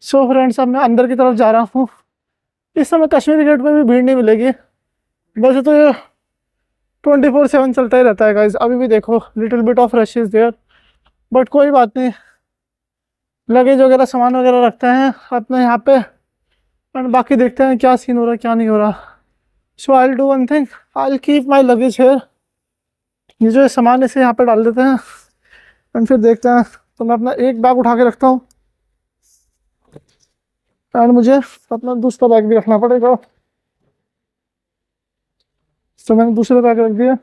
So friends, अब मैं अंदर की तरफ जा रहा हूँ। इस समय कश्मीरी गेट में भी भीड़ नहीं मिलेगी, वैसे तो ये 24/7 चलता ही रहता है गाइस। अभी भी देखो little bit of rush is there, but कोई बात नहीं, लगेज वगैरह सामान वगैरह रखते हैं अपने यहाँ पे एंड बाकी देखते हैं क्या सीन हो रहा है क्या नहीं हो रहा। So I will do one thing, I will keep my luggage here. ये जो सामान इसे यहाँ पे डाल देते हैं एंड फिर देखते हैं। तो मैं अपना एक बैग उठा के रखता हूँ एंड मुझे अपना दूसरा बैग भी रखना पड़ेगा। तो मैंने दूसरा बैग रख दिया।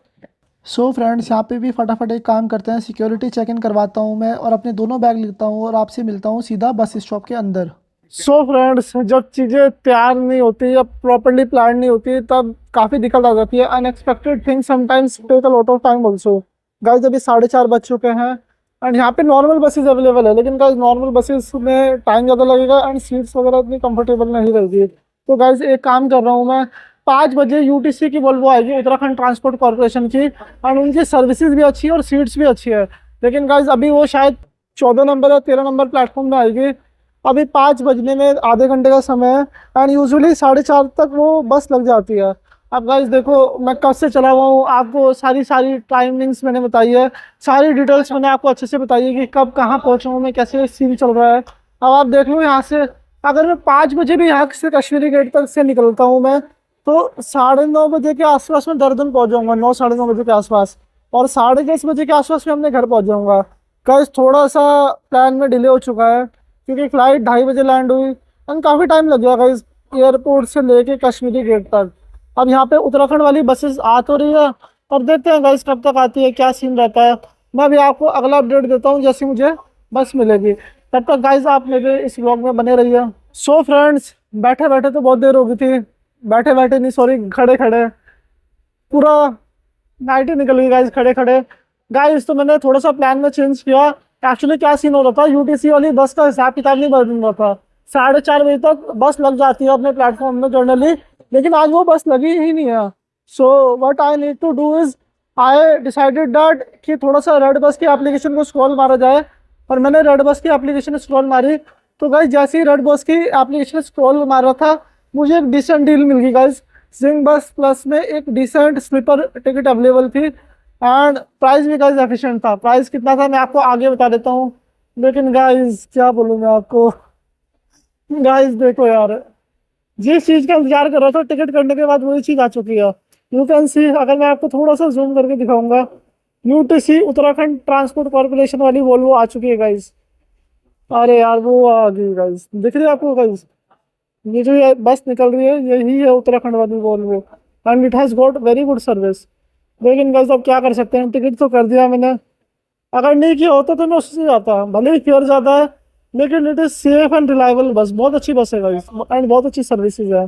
सो फ्रेंड्स, यहाँ पे भी फटाफट एक काम करते हैं, सिक्योरिटी चेक इन करवाता हूँ मैं और अपने दोनों बैग लेता हूँ और आपसे मिलता हूँ सीधा बस स्टॉप के अंदर। सो फ्रेंड्स, जब चीज़ें तैयार नहीं होती या प्रॉपर्ली प्लान नहीं होती तब काफ़ी दिक्कत आ जाती है। Unexpected things sometimes take a lot of time also. Guys अभी 4:30 बज चुके हैं एंड यहाँ पे नॉर्मल बसेज अवेलेबल है, लेकिन गाइस नॉर्मल बसेस में टाइम ज़्यादा लगेगा एंड सीट्स वगैरह इतनी कंफर्टेबल नहीं रहेगी। तो गाइस एक काम कर रहा हूँ मैं, 5 बजे UTC की वोल्वो आएगी, उत्तराखंड ट्रांसपोर्ट कॉर्पोरेशन की, एंड उनकी सर्विसेज भी अच्छी है और सीट्स भी अच्छी है। लेकिन गाइस अभी वो शायद 14 नंबर या 13 नंबर प्लेटफॉर्म में आएगी। अभी 5 बजने में आधे घंटे का समय है एंड यूजुअली 4:30 तक वो बस लग जाती है। अब गाइस देखो मैं कब से चला हुआ हूँ, आपको सारी टाइमिंग्स मैंने बताई है, सारी डिटेल्स मैंने आपको अच्छे से बताई है कि कब कहाँ पहुँचा हूँ मैं, कैसे सीन चल रहा है। अब आप देख लो यहाँ से, अगर मैं 5 बजे भी यहाँ से कश्मीरी गेट तक से निकलता हूँ मैं, तो 9:30 बजे के आसपास में देहरादून पहुँच जाऊँगा, 9 साढ़े 9 बजे के आसपास, और 10:30 बजे के आसपास में अपने घर पहुँच जाऊँगा। गाइस थोड़ा सा प्लान में डिले हो चुका है क्योंकि फ्लाइट 2:30 बजे लैंड हुई एंड काफ़ी टाइम लग गया गाइस एयरपोर्ट से लेके कश्मीरी गेट तक। अब यहाँ पे उत्तराखंड वाली बसेस आ तो रही है और देखते हैं गाइस कब तक आती है, क्या सीन रहता है। मैं भी आपको अगला अपडेट देता हूँ जैसे मुझे बस मिलेगी। तब तक गाइस आप मेरे इस व्लॉग में बने रहिए। सो फ्रेंड्स, बैठे बैठे तो बहुत देर हो गई थी, बैठे बैठे नहीं सॉरी, खड़े खड़े पूरा नाइट ही निकल गई गाइस खड़े खड़े। गाइस तो मैंने थोड़ा सा प्लान में चेंज किया। एक्चुअली क्या सीन हो रहा था, UTC वाली बस का हिसाब किताब नहीं बदल रहा था। 4:30 बजे तक बस लग जाती है अपने प्लेटफॉर्म में जनरली, लेकिन आज वो बस लगी ही नहीं है। So what I need to do is I decided that कि थोड़ा सा रेड बस की एप्लीकेशन को स्क्रॉल मारा जाए। और मैंने रेड बस की एप्लीकेशन स्क्रॉल मारी, तो गाइस जैसे ही रेड बस की एप्लीकेशन स्क्रॉल मारा था, मुझे एक डिसेंट डील मिल गई गाइस। जिंग बस प्लस में एक डिसेंट स्लीपर टिकट अवेलेबल थी एंड प्राइस भी गाइस एफिशिएंट था। प्राइस कितना था मैं आपको आगे बता देता हूँ, लेकिन गाइस क्या बोलूँ मैं आपको। गाइस देखो यार, जिस चीज़ का इंतजार कर रहा था टिकट करने के बाद वही चीज़ आ चुकी है। यू कैन सी, अगर मैं आपको थोड़ा सा जूम करके दिखाऊंगा, यूटीसी उत्तराखंड ट्रांसपोर्ट कॉर्पोरेशन वाली वोल्वो आ चुकी है गाइस। अरे यार वो आ गई गाइस, दिख रही है आपको गाइस? ये जो ये बस निकल रही है यही है उत्तराखंड वाली Volvo and it has got very good service. लेकिन गाइस अब क्या कर सकते हैं, टिकट तो कर दिया मैंने। अगर नहीं किया होता तो मैं उससे जाता, भले ही फेयर ज़्यादा है लेकिन it is safe and reliable बस। बहुत अच्छी बस है गाइस एंड बहुत अच्छी सर्विसेज है।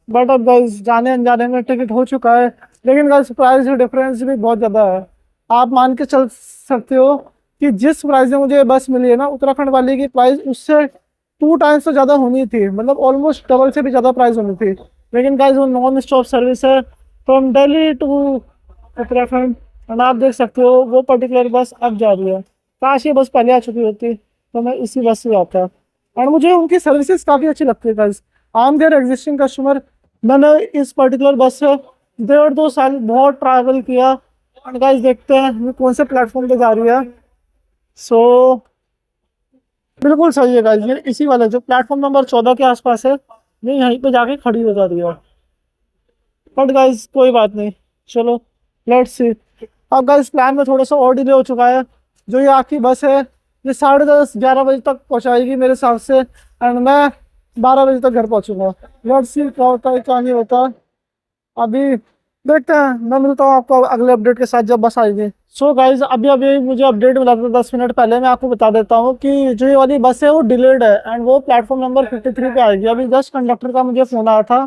बट अब गाइस जाने अनजाने में टिकट हो चुका है, लेकिन गाइस प्राइस डिफरेंस भी बहुत ज़्यादा है। आप मान के चल सकते हो कि जिस प्राइस में मुझे ये बस मिली है ना, उत्तराखंड वाली की प्राइस उससे 2 टाइम्स तो ज़्यादा होनी थी, मतलब ऑलमोस्ट डबल से भी ज़्यादा प्राइस होनी थी। लेकिन गाइस वो नॉन स्टॉप सर्विस है from Delhi to Uttarakhand and आप देख सकते हो वो पर्टिकुलर बस अब जा रही है। काश ये बस पहले आ चुकी होती तो मैं इसी बस से आता। और मुझे उनकी सर्विसेज काफ़ी अच्छी लगती है guys. I am their existing customer. मैंने इस पर्टिकुलर बस से 1.5-2 साल बहुत ट्रैवल किया। और गाइस देखते हैं ये कौन से प्लेटफॉर्म पे जा रही है। सो बिल्कुल सही है गाइस, ये इसी वाले जो प्लेटफॉर्म नंबर 14 के आसपास है, ये यहीं पे जाके खड़ी हो जा रही है। बट गाइस कोई बात नहीं, चलो लेट्स सी। अब गाइस प्लान में थोड़ा सा और डिले हो चुका है। जो ये आपकी बस है ये 10:30-11 बजे तक पहुंचाएगी मेरे हिसाब से एंड मैं 12 बजे तक घर पहुंचूंगा। लेट्स सी क्या होता है क्या नहीं होता, अभी देखते हैं। मैं मिलता हूँ आपको अगले अपडेट के साथ जब बस आएगी। सो गाइज अभी अभी मुझे अपडेट मिला था 10 मिनट पहले। मैं आपको बता देता हूँ कि जो ये वाली बस है वो डिलेड है एंड वो प्लेटफॉर्म नंबर 53 पे आएगी। अभी जस्ट कंडक्टर का मुझे फ़ोन आया था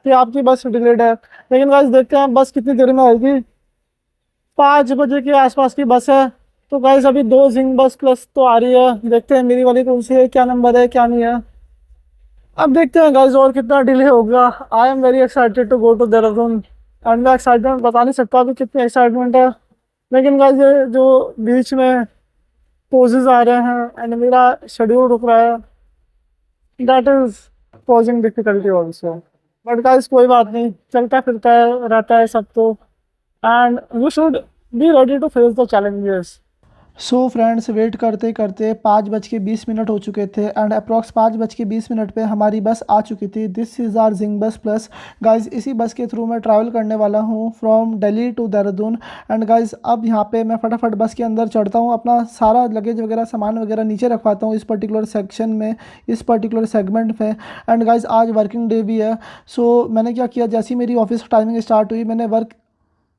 कि आपकी बस डिलेड है। लेकिन गाइज देखते हैं बस कितनी देर में आएगी। 5 बजे के आसपास की बस है। तो गाइज अभी 2 जिंग बस प्लस तो आ रही है, देखते हैं मेरी वाली कौन सी है, क्या नंबर है क्या नहीं है। अब देखते हैं गाइज और कितना डिले होगा। I am very excited to go to Dehradun and मैं एक्साइटमेंट बता नहीं सकता अभी कितनी एक्साइटमेंट है। लेकिन गाइज ये जो बीच में पोजेज आ रहे हैं एंड मेरा शेड्यूल रुक रहा है, that is pausing difficulty also. But guys कोई बात नहीं, चलता फिरता है रहता है सब तो, and we should be ready to face the challenges. So friends wait करते करते 5:20 हो चुके थे एंड अप्रॉक्स 5:20 पे हमारी बस आ चुकी थी। दिस इज़ आर जिंग बस प्लस। गाइज इसी बस के थ्रू मैं ट्रैवल करने वाला हूँ from Delhi to Dehradun. And guys अब यहाँ पे मैं फटाफट बस के अंदर चढ़ता हूँ, अपना सारा लगेज वगैरह सामान वगैरह नीचे रखवाता हूँ इस पर्टिकुलर सेक्शन में, इस पर्टिकुलर सेगमेंट में। एंड गाइज आज वर्किंग डे भी है। सो मैंने क्या किया, जैसी मेरी ऑफिस टाइमिंग स्टार्ट हुई मैंने वर्क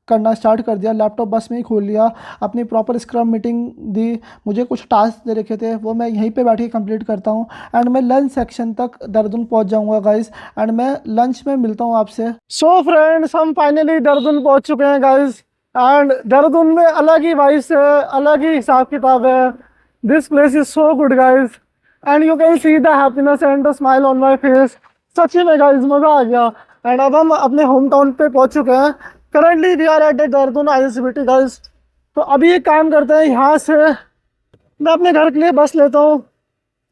करना स्टार्ट कर दिया। लैपटॉप बस में ही खोल लिया, अपनी प्रॉपर स्क्रम मीटिंग दी। मुझे कुछ टास्क दे रखे थे वो मैं यहीं पे बैठ के कंप्लीट करता हूँ एंड मैं लंच सेक्शन तक देहरादून पहुँच जाऊँगा गाइस एंड मैं लंच में मिलता हूँ आपसे। सो फ्रेंड्स हम फाइनली देहरादून पहुँच चुके हैं गाइस एंड देहरादून में अलग ही वाइब्स है, अलग ही हिसाब किताब है। This place is so good guys and you can see the happiness and the smile on my face. सच्ची में गाइस मज़ा आ गया। एंड अब हम अपने होम टाउन पे पहुँच चुके हैं। Currently we are at Dehradun ISBT guys. तो अभी एक काम करते हैं, यहाँ से मैं अपने घर के लिए बस लेता हूँ।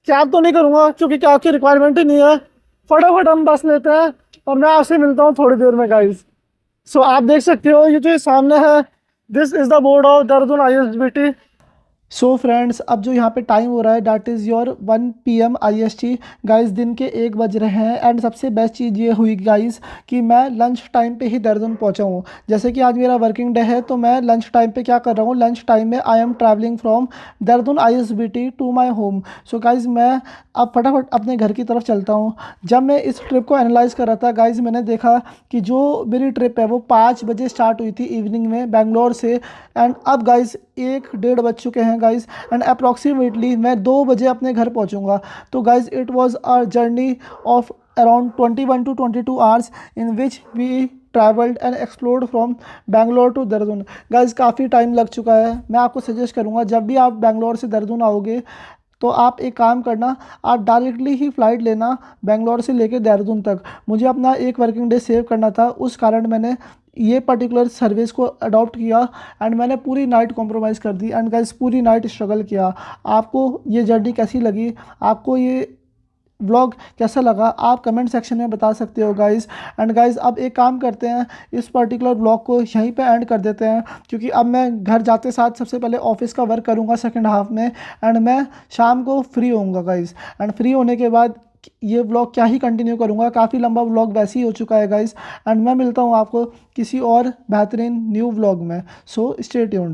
कैब तो नहीं करूँगा क्योंकि कैब की रिक्वायरमेंट ही नहीं है। फटाफट हम बस लेते हैं और मैं आपसे मिलता हूँ थोड़ी देर में गाइस। सो आप देख सकते हो ये जो सामने है, this is the board of Dehradun ISBT। So friends अब जो यहाँ पे टाइम हो रहा है that is your 1 PM IST guys. दिन के 1 बज रहे हैं एंड सबसे बेस्ट चीज़ ये हुई गाइस कि मैं लंच टाइम पे ही देहरादून पहुँचा हूँ। जैसे कि आज मेरा वर्किंग डे है तो मैं लंच टाइम पे क्या कर रहा हूँ, लंच टाइम में I am travelling from Dehradun ISBT to my home. So guys मैं अब फटाफट अपने घर की तरफ चलता हूँ। जब मैं इस ट्रिप को एनालाइज़ कर रहा था गाइज़ मैंने देखा कि जो मेरी ट्रिप है वो 5 बजे स्टार्ट हुई थी इवनिंग में बेंगलोर से एंड अब गाइज़ 1-1:30 बज चुके हैं गाइज़ एंड अप्रॉक्सीमेटली मैं 2 बजे अपने घर पहुंचूंगा। तो guys it was a journey of around 21 to 22 hours in which we travelled and explored from Bangalore to Dehradun. Guys काफ़ी टाइम लग चुका है। मैं आपको सजेस्ट करूंगा जब भी आप बैंगलोर से देहरादून आओगे तो आप एक काम करना, आप डायरेक्टली ही फ़्लाइट लेना बेंगलोर से लेके देहरादून तक। मुझे अपना एक वर्किंग डे सेव करना था, उस कारण मैंने ये पर्टिकुलर सर्विस को अडॉप्ट किया एंड मैंने पूरी नाइट कॉम्प्रोमाइज़ कर दी एंड गाइस पूरी नाइट स्ट्रगल किया। आपको ये जर्नी कैसी लगी, आपको ये व्लॉग कैसा लगा, आप कमेंट सेक्शन में बता सकते हो गाइस। एंड गाइस अब एक काम करते हैं, इस पर्टिकुलर व्लॉग को यहीं पे एंड कर देते हैं, क्योंकि अब मैं घर जाते साथ सबसे पहले ऑफिस का वर्क करूँगा सेकंड हाफ में एंड मैं शाम को फ्री होऊंगा गाइस। एंड फ्री होने के बाद ये व्लॉग क्या ही कंटिन्यू करूँगा, काफ़ी लंबा व्लॉग वैसे ही हो चुका है गाइस। एंड मैं मिलता हूँ आपको किसी और बेहतरीन न्यू व्लॉग में। So stay tuned.